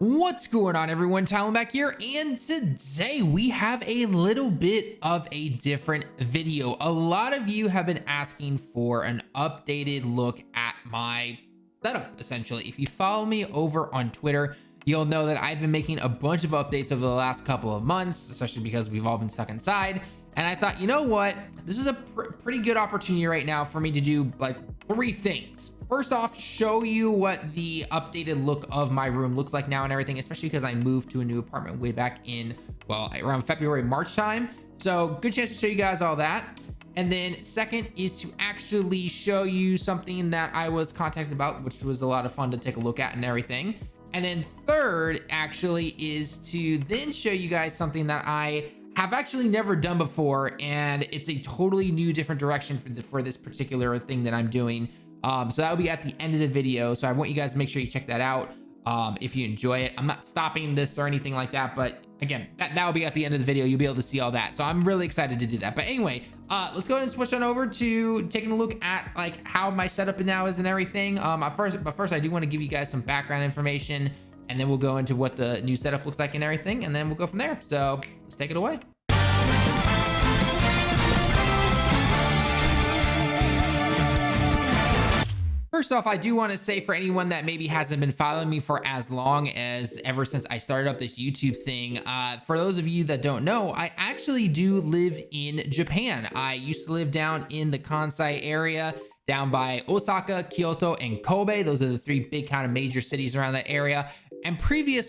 What's going on, everyone? TallenV here, and today we have a little bit of a different video. A lot of you have been asking for an updated look at my setup, essentially. If you follow me over on Twitter, you'll know that I've been making a bunch of updates over the last couple of months, especially because we've all been stuck inside. And I thought, you know what? This is a pretty good opportunity right now for me to do like 3 things. First off, show you what the updated look of my room looks like now and everything, especially because I moved to a new apartment way back in, well, around February, March time. So good chance to show you guys all that. And then second is to actually show you something that I was contacted about, which was a lot of fun to take a look at and everything. And then third actually is to then show you guys something that I have actually never done before, and it's a totally new different direction for this particular thing that I'm doing. So that'll be at the end of the video, so I want you guys to make sure you check that out if you enjoy it. I'm not stopping this or anything like that, but again, that will be at the end of the video. You'll be able to see all that, so I'm really excited to do that. But anyway, let's go ahead and switch on over to taking a look at like how my setup now is and everything. But first I do want to give you guys some background information, and then we'll go into what the new setup looks like and everything, and then we'll go from there. So let's take it away. First off, I do want to say, for anyone that maybe hasn't been following me for as long as ever since I started up this YouTube thing, for those of you that don't know, I actually do live in Japan. I used to live down in the Kansai area, down by Osaka, Kyoto, and Kobe. Those are the 3 big kind of major cities around that area. And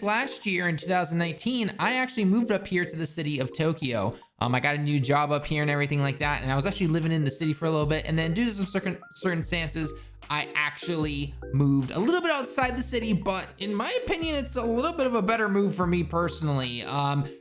last year in 2019, I actually moved up here to the city of Tokyo. I got a new job up here and everything like that, and I was actually living in the city for a little bit, and then due to some certain circumstances, I actually moved a little bit outside the city, but in my opinion, it's a little bit of a better move for me personally.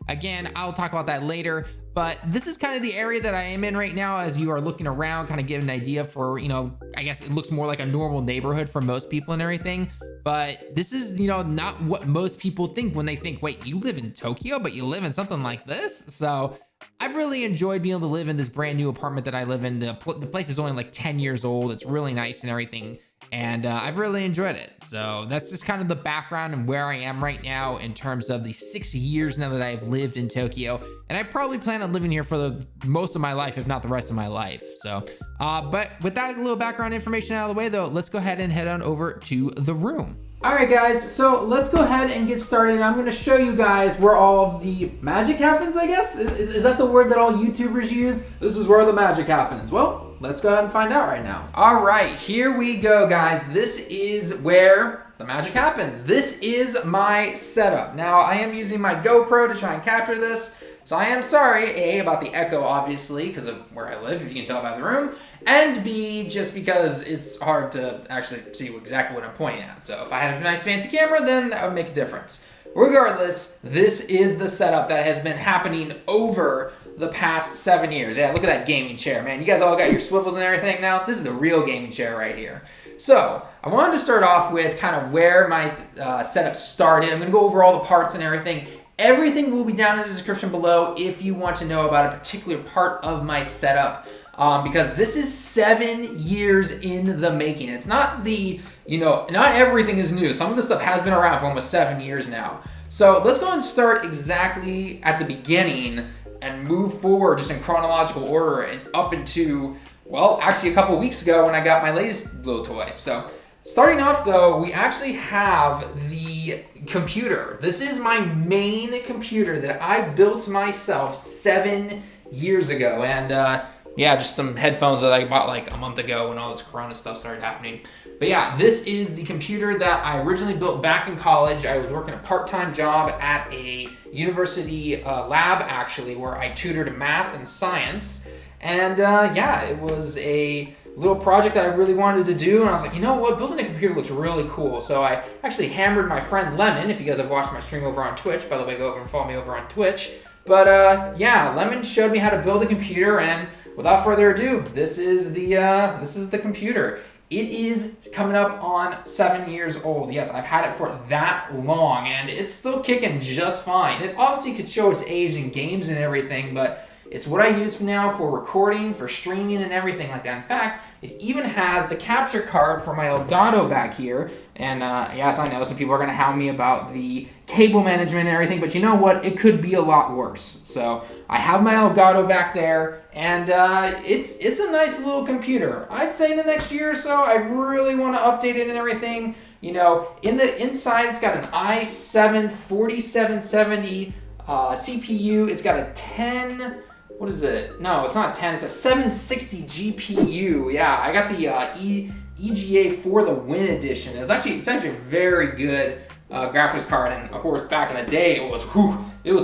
Again, I'll talk about that later, but this is kind of the area that I am in right now as you are looking around, kind of get an idea for, you know, I guess it looks more like a normal neighborhood for most people and everything, but this is, you know, not what most people think when they think, wait, you live in Tokyo, but you live in something like this? So I've really enjoyed being able to live in this brand new apartment that I live in. The place is only like 10 years old. It's really nice and everything. And I've really enjoyed it. So that's just kind of the background and where I am right now in terms of the 6 years now that I've lived in Tokyo. And I probably plan on living here for the most of my life, if not the rest of my life. So, but with that little background information out of the way though, let's go ahead and head on over to the room. All right, guys, so let's go ahead and get started. I'm going to show you guys where all of the magic happens, I guess. Is that the word that all YouTubers use? This is where the magic happens. Well, let's go ahead and find out right now. All right, here we go, guys. This is where the magic happens. This is my setup. Now, I am using my GoPro to try and capture this. So I am sorry, A, about the echo, obviously, because of where I live, if you can tell by the room, and B, just because it's hard to actually see exactly what I'm pointing at. So if I had a nice fancy camera, then that would make a difference. Regardless, this is the setup that has been happening over the past 7 years. Yeah, look at that gaming chair, man. You guys all got your swivels and everything now? This is the real gaming chair right here. So I wanted to start off with kind of where my setup started. I'm going to go over all the parts and everything. Everything will be down in the description below if you want to know about a particular part of my setup, because this is 7 years in the making. It's not the, you know, not everything is new. Some of this stuff has been around for almost 7 years now. So let's go and start exactly at the beginning and move forward just in chronological order and up into, well, actually a couple weeks ago when I got my latest little toy. So starting off though, we actually have the computer. This is my main computer that I built myself 7 years ago. And yeah, just some headphones that I bought like a month ago when all this Corona stuff started happening. But yeah, this is the computer that I originally built back in college. I was working a part-time job at a university lab actually, where I tutored math and science. And yeah, it was a little project that I really wanted to do, and I was like, you know what, building a computer looks really cool. So I actually hammered my friend Lemon. If you guys have watched my stream over on Twitch, by the way, go over and follow me over on Twitch. But yeah, Lemon showed me how to build a computer, and without further ado, this is the computer. It is coming up on 7 years old. Yes, I've had it for that long, and it's still kicking just fine. It obviously could show its age in games and everything, but It's what I use now for recording, for streaming, and everything like that. In fact, it even has the capture card for my Elgato back here. And yes, I know some people are going to hound me about the cable management and everything, but you know what? It could be a lot worse. So I have my Elgato back there, and it's a nice little computer. I'd say in the next year or so, I really want to update it and everything. You know, in the inside, it's got an i7-4770 CPU. It's got a 10. What is it? No, it's not 10. It's a 760 GPU. Yeah, I got the EVGA for the Win edition. It's actually a very good graphics card, and of course back in the day it was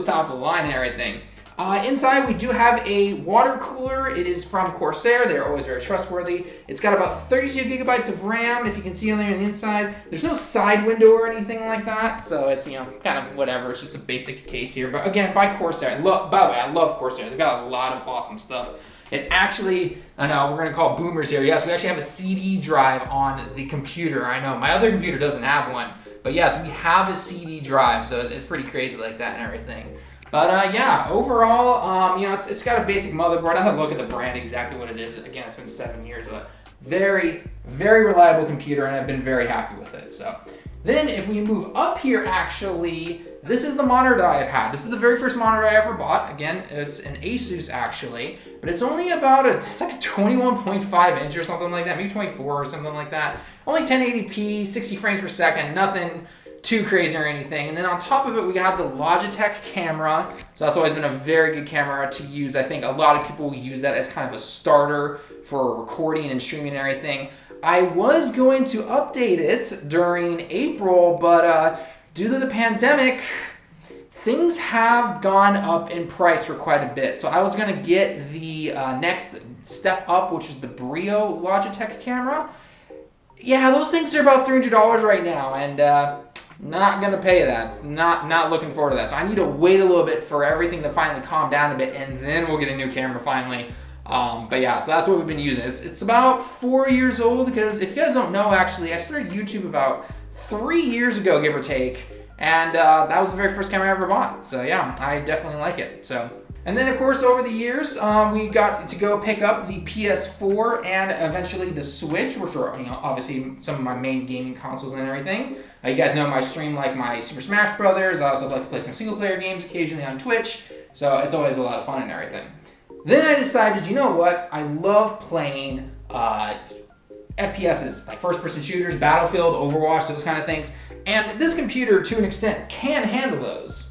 top of the line and everything. Inside we do have a water cooler. It is from Corsair. They're always very trustworthy. It's got about 32 gigabytes of RAM, if you can see on there on the inside. There's no side window or anything like that, so it's, you know, kind of whatever. It's just a basic case here, but again, by Corsair. By the way, I love Corsair. They've got a lot of awesome stuff. It actually, I know we're gonna call boomers here. Yes, we actually have a CD drive on the computer. I know my other computer doesn't have one, but yes, we have a CD drive, so it's pretty crazy like that and everything. But yeah, overall, you know, it's got a basic motherboard. I have to look at the brand exactly what it is. Again, it's been 7 years, but very, very reliable computer, and I've been very happy with it. So then if we move up here, actually, this is the monitor that I've had. This is the very first monitor I ever bought. Again, it's an Asus actually, but it's only about it's like a 21.5 inch or something like that, maybe 24 or something like that. Only 1080p, 60 frames per second, nothing too crazy or anything. And then on top of it, we have the Logitech camera. So that's always been a very good camera to use. I think a lot of people will use that as kind of a starter for recording and streaming and everything. I was going to update it during April, but due to the pandemic, things have gone up in price for quite a bit. So I was going to get the next step up, which is the Brio Logitech camera. Yeah, those things are about $300 right now, and not going to pay that. Not looking forward to that. So I need to wait a little bit for everything to finally calm down a bit, and then we'll get a new camera finally. But yeah, so that's what we've been using. It's about 4 years old, because if you guys don't know, actually, I started YouTube about 3 years ago, give or take. And that was the very first camera I ever bought. So yeah, I definitely like it. So, and then of course over the years, we got to go pick up the PS4 and eventually the Switch, which are, you know, obviously some of my main gaming consoles and everything. You guys know my stream, like my Super Smash Brothers. I also like to play some single player games occasionally on Twitch. So it's always a lot of fun and everything. Then I decided, you know what? I love playing FPSs, like first person shooters, Battlefield, Overwatch, those kind of things. And this computer, to an extent, can handle those.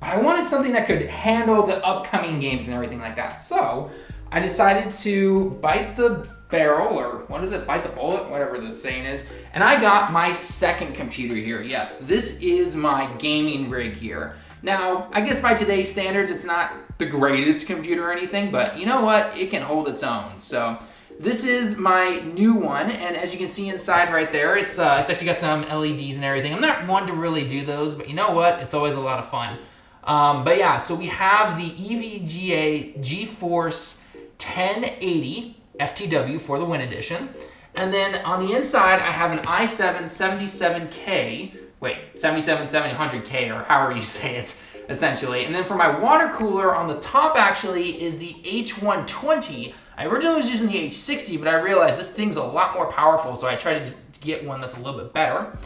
But I wanted something that could handle the upcoming games and everything like that. So I decided to bite the barrel, or what is it, bite the bullet, whatever the saying is. And I got my second computer here. Yes, this is my gaming rig here. Now, I guess by today's standards, it's not the greatest computer or anything, but you know what? It can hold its own. So this is my new one, and as you can see inside right there, it's actually got some LEDs and everything. I'm not one to really do those, but you know what? It's always a lot of fun. But yeah, so we have the EVGA GeForce 1080 FTW for the Win Edition. And then on the inside, I have an i7-77K, 77-700K, or however you say it, essentially. And then for my water cooler, on the top actually is the H120. I originally was using the H60, but I realized this thing's a lot more powerful, so I tried to get one that's a little bit better.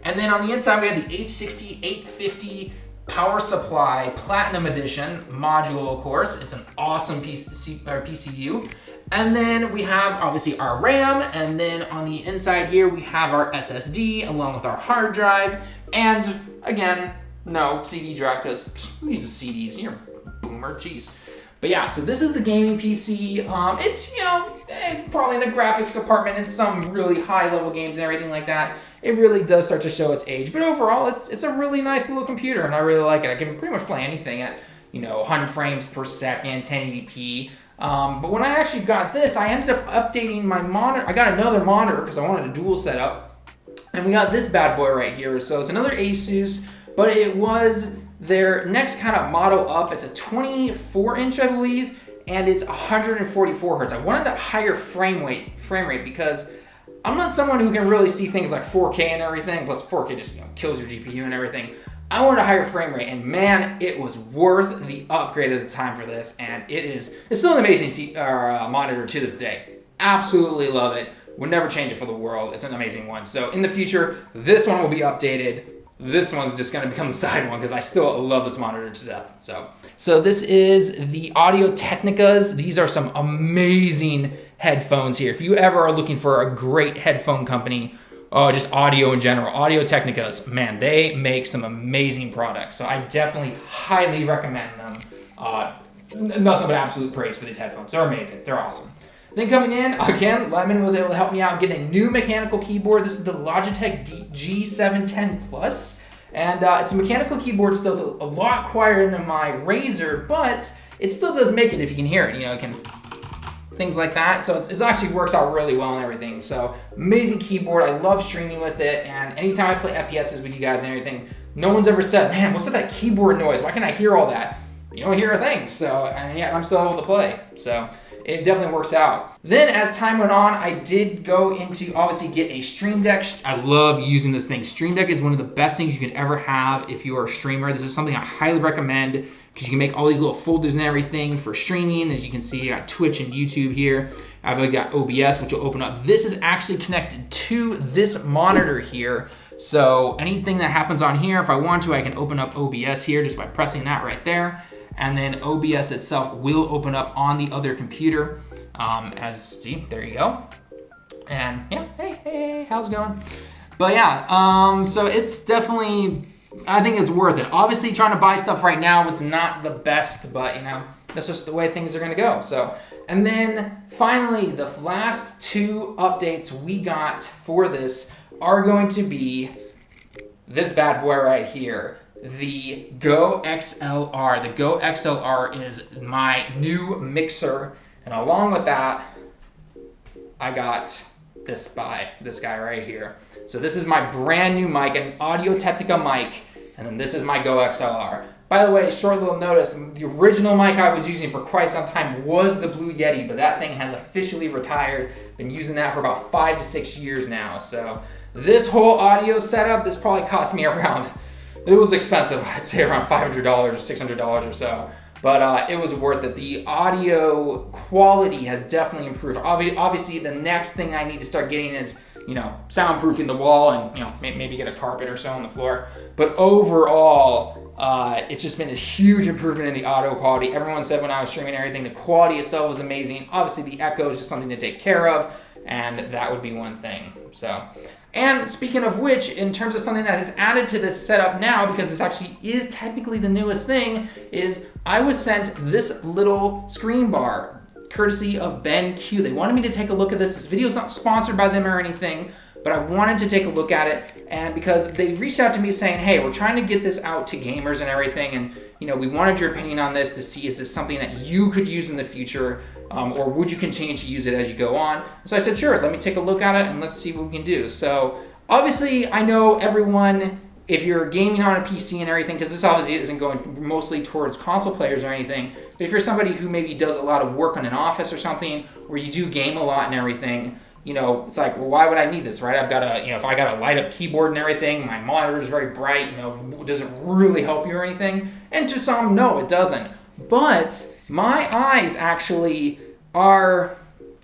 And then on the inside, we have the H60 850 power supply Platinum Edition module, of course. It's an awesome PCU. And then we have obviously our RAM, and then on the inside here we have our SSD along with our hard drive, and again, no CD drive because who uses CDs? You're a boomer, jeez. But yeah, so this is the gaming PC. It's, you know, probably in the graphics department and some really high level games and everything like that. It really does start to show its age, but overall it's a really nice little computer, and I really like it. I can pretty much play anything at, you know, 100 frames per second, 1080p. But when I actually got this, I ended up updating my monitor. I got another monitor because I wanted a dual setup. And we got this bad boy right here. So it's another Asus, but it was their next kind of model up. It's a 24 inch, I believe, and it's 144 hertz. I wanted a higher frame rate because I'm not someone who can really see things like 4K and everything. Plus 4K just, you know, kills your GPU and everything. I wanted a higher frame rate, and man, it was worth the upgrade at the time for this, and it's still an amazing monitor to this day. Absolutely love it. Would never change it for the world. It's an amazing one. So in the future, this one will be updated. This one's just going to become the side one because I still love this monitor to death. So this is the Audio Technicas. These are some amazing headphones here. If you ever are looking for a great headphone company, just audio in general, Audio Technicas, man, they make some amazing products. So I definitely highly recommend them. Nothing but absolute praise for these headphones. They're amazing. They're awesome. Then coming in, again, Lemon was able to help me out get a new mechanical keyboard. This is the Logitech G710 Plus. And it's a mechanical keyboard, still a lot quieter than my Razer, but it still does make it if you can hear it. You know, it can, things like that. So it actually works out really well and everything. So amazing keyboard. I love streaming with it. And anytime I play FPSs with you guys and everything, no one's ever said, man, what's that keyboard noise? Why can't I hear all that? You don't hear a thing. So, and yet I'm still able to play. So it definitely works out. Then as time went on, I did go into obviously get a Stream Deck. I love using this thing. Stream Deck is one of the best things you can ever have if you are a streamer. This is something I highly recommend because you can make all these little folders and everything for streaming. As you can see, I got Twitch and YouTube here. I've got OBS, which will open up. This is actually connected to this monitor here. So anything that happens on here, if I want to, I can open up OBS here just by pressing that right there. And then OBS itself will open up on the other computer. See, there you go. And yeah, hey, how's it going? But yeah, so it's definitely, I think it's worth it. Obviously trying to buy stuff right now, it's not the best, but you know, that's just the way things are gonna go. So, and then finally, the last two updates we got for this are going to be this bad boy right here. The Go XLR. The Go XLR is my new mixer, and along with that, I got this guy right here. So this is my brand new mic, an Audio Technica mic, and then this is my Go XLR. By the way, short little notice, the original mic I was using for quite some time was the Blue Yeti, but that thing has officially retired. Been using that for about 5 to 6 years now. So this whole audio setup, this probably cost me around, it was expensive, I'd say around $500, $600 or so, but it was worth it. The audio quality has definitely improved. Obviously, the next thing I need to start getting is, you know, soundproofing the wall and, you know, maybe get a carpet or so on the floor. But overall, it's just been a huge improvement in the audio quality. Everyone said when I was streaming everything, the quality itself was amazing. Obviously, the echo is just something to take care of, and that would be one thing. So. And speaking of which, in terms of something that is added to this setup now, because this actually is technically the newest thing, is I was sent this little screen bar, courtesy of BenQ. They wanted me to take a look at this. This video is not sponsored by them or anything, but I wanted to take a look at it, and because they reached out to me saying, hey, we're trying to get this out to gamers and everything, and you know, we wanted your opinion on this to see, is this something that you could use in the future? Or would you continue to use it as you go on? So I said, sure, let me take a look at it and let's see what we can do. So obviously I know everyone, if you're gaming on a PC and everything, because this obviously isn't going mostly towards console players or anything, but if you're somebody who maybe does a lot of work on an office or something, where you do game a lot and everything, you know, it's like, well, why would I need this, right? I've got a, you know, if I got a light up keyboard and everything, my monitor is very bright, you know, does it really help you or anything? And to some, no, it doesn't. But my eyes actually are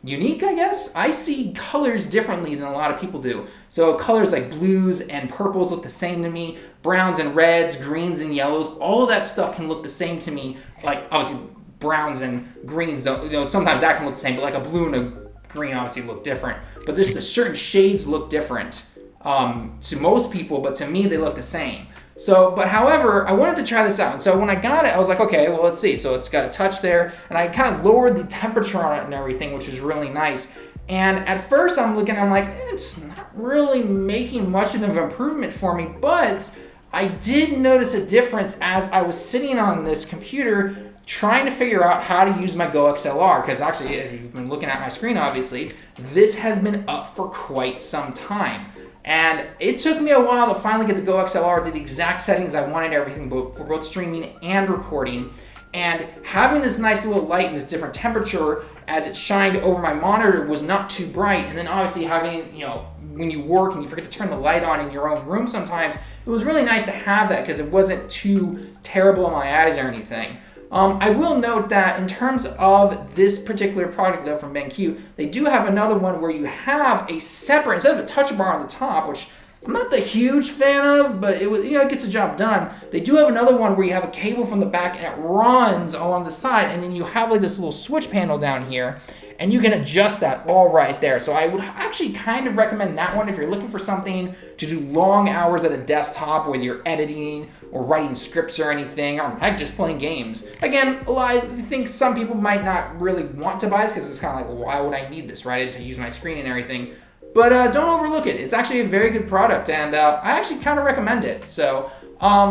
unique, I guess. I see colors differently than a lot of people do. So colors like blues and purples look the same to me. Browns and reds, greens and yellows, all of that stuff can look the same to me. Like obviously browns and greens, you know, sometimes that can look the same, but like a blue and a green obviously look different. But there's the certain shades look different to most people, but to me they look the same. So, but however, I wanted to try this out. And so when I got it, I was like, okay, well, let's see. So it's got a touch there, and I kind of lowered the temperature on it and everything, which is really nice. And at first I'm looking, I'm like, it's not really making much of an improvement for me, but I did notice a difference as I was sitting on this computer trying to figure out how to use my Go XLR, because actually, as you've been looking at my screen, obviously, this has been up for quite some time. And it took me a while to finally get the Go XLR to the exact settings I wanted, everything for both streaming and recording. And having this nice little light and this different temperature as it shined over my monitor was not too bright. And then obviously having, you know, when you work and you forget to turn the light on in your own room sometimes, it was really nice to have that because it wasn't too terrible on my eyes or anything. I will note that in terms of this particular product though from BenQ, they do have another one where you have a separate, instead of a touch bar on the top, which I'm not the huge fan of, but it gets the job done. They do have another one where you have a cable from the back and it runs along the side, and then you have like this little switch panel down here, and you can adjust that all right there. So I would actually kind of recommend that one if you're looking for something to do long hours at a desktop, whether you're editing or writing scripts or anything, or heck, just playing games. Again, I think some people might not really want to buy this because it's kind of like, well, why would I need this, right? I just use my screen and everything. But don't overlook it. It's actually a very good product, and I actually kind of recommend it. So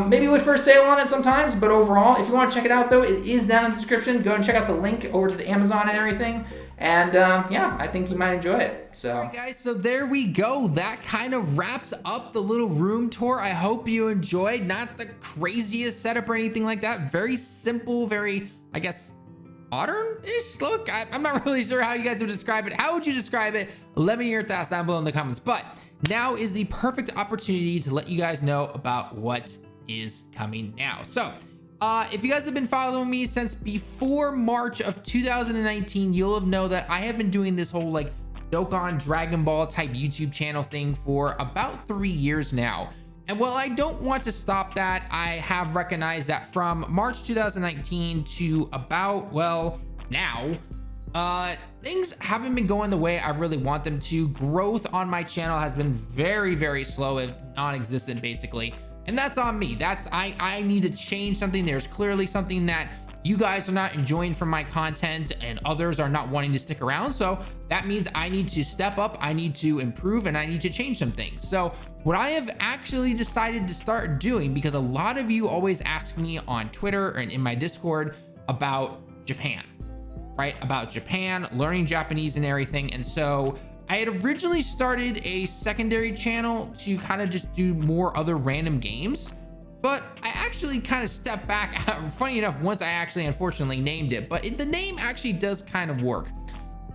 maybe wait for a sale on it sometimes, but overall, if you want to check it out though, it is down in the description. Go and check out the link over to the Amazon and everything. And yeah, I think you might enjoy it. So all right, guys, so there we go. That kind of wraps up the little room tour. I hope you enjoyed. Not the craziest setup or anything like that. Very simple, very, I guess, modern-ish look. I'm not really sure how you guys would describe it. How would you describe it? Let me hear your thoughts down below in the comments. But now is the perfect opportunity to let you guys know about what is coming now. So if you guys have been following me since before March of 2019, you'll have known that I have been doing this whole like Dokkan Dragon Ball type YouTube channel thing for about 3 years now. And while I don't want to stop that, I have recognized that from March 2019 to about, well, now, things haven't been going the way I really want them to. Growth on my channel has been very, very slow, if non-existent, basically. And that's on me. I need to change something. There's clearly something that you guys are not enjoying from my content and others are not wanting to stick around. So that means I need to step up, I need to improve, and I need to change some things. So what I have actually decided to start doing, because a lot of you always ask me on Twitter and in my Discord about Japan, right? About Japan, learning Japanese and everything. And so I had originally started a secondary channel to kind of just do more other random games, but I actually kind of stepped back. Funny enough, once I actually unfortunately named it, but the name actually does kind of work.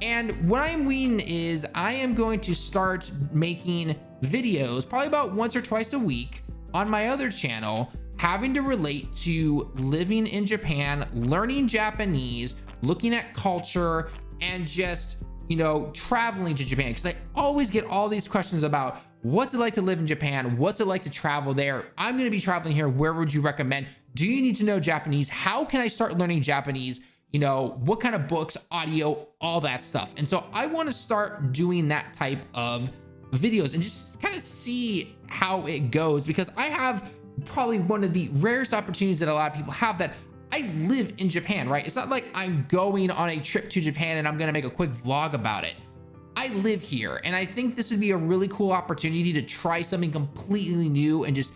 And what I'm meaning is I am going to start making videos probably about once or twice a week on my other channel, having to relate to living in Japan, learning Japanese, looking at culture, and just, you know, traveling to Japan. Because I always get all these questions about what's it like to live in Japan? What's it like to travel there? I'm going to be traveling here. Where would you recommend? Do you need to know Japanese? How can I start learning Japanese? You know, what kind of books, audio, all that stuff. And so I want to start doing that type of videos and just kind of see how it goes, because I have probably one of the rarest opportunities that a lot of people have, that I live in Japan, right? It's not like I'm going on a trip to Japan and I'm going to make a quick vlog about it. I live here, and I think this would be a really cool opportunity to try something completely new and just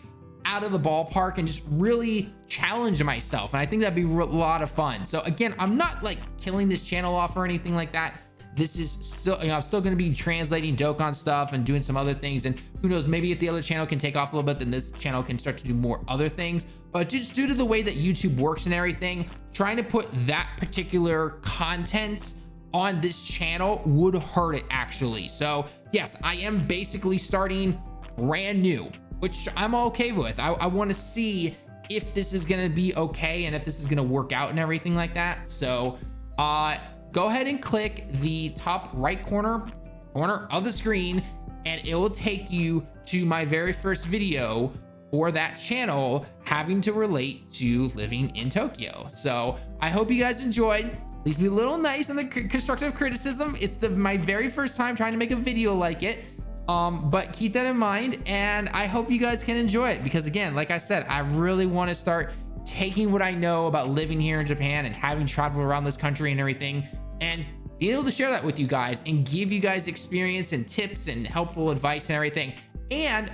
out of the ballpark and just really challenge myself. And I think that'd be a lot of fun. So again, I'm not like killing this channel off or anything like that. This is still, you know, I'm still going to be translating Dokkan stuff and doing some other things. And who knows, maybe if the other channel can take off a little bit, then this channel can start to do more other things. But just due to the way that YouTube works and everything, trying to put that particular content on this channel would hurt it actually. So yes, I am basically starting brand new, which I'm okay with. I want to see if this is going to be okay and if this is going to work out and everything like that. So go ahead and click the top right corner of the screen, and it will take you to my very first video for that channel, having to relate to living in Tokyo. So I hope you guys enjoyed. Please be a little nice on the constructive criticism. It's my very first time trying to make a video like it. But keep that in mind, and I hope you guys can enjoy it, because again, like I said, I really want to start taking what I know about living here in Japan and having traveled around this country and everything, and being able to share that with you guys and give you guys experience and tips and helpful advice and everything. And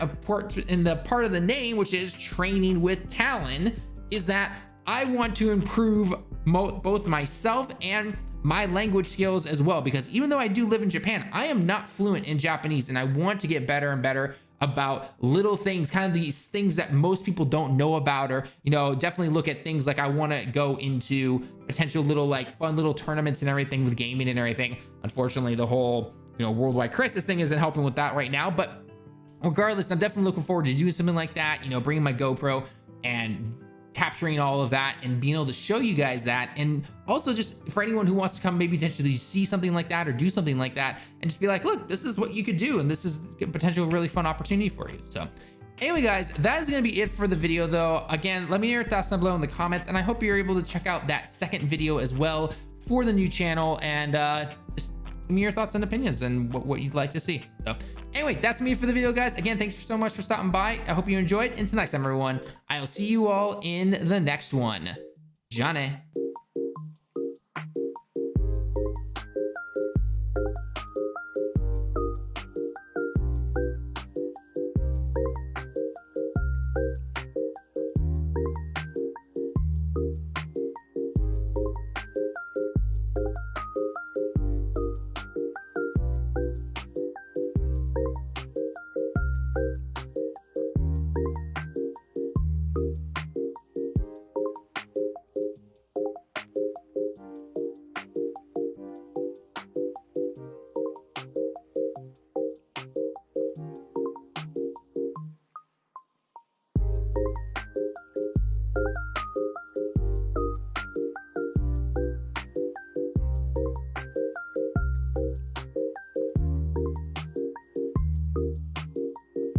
in the part of the name, which is training with Talon, is that I want to improve both myself and my language skills as well, because even though I do live in Japan, I am not fluent in Japanese, and I want to get better and better about little things, kind of these things that most people don't know about, or, you know, definitely look at things like I want to go into potential little like fun little tournaments and everything with gaming and everything. Unfortunately, the whole worldwide crisis thing isn't helping with that right now. But regardless, I'm definitely looking forward to doing something like that, bringing my GoPro and capturing all of that and being able to show you guys that. And also just for anyone who wants to come maybe potentially see something like that or do something like that and just be like, look, this is what you could do, and this is a potential really fun opportunity for you. So anyway, guys, that is going to be it for the video, though. Again, let me know your thoughts down below in the comments, and I hope you're able to check out that second video as well for the new channel, and just give me your thoughts and opinions and what you'd like to see. So anyway, that's me for the video, guys. Again, thanks so much for stopping by. I hope you enjoyed. Until next time, everyone, I'll see you all in the next one. Johnny.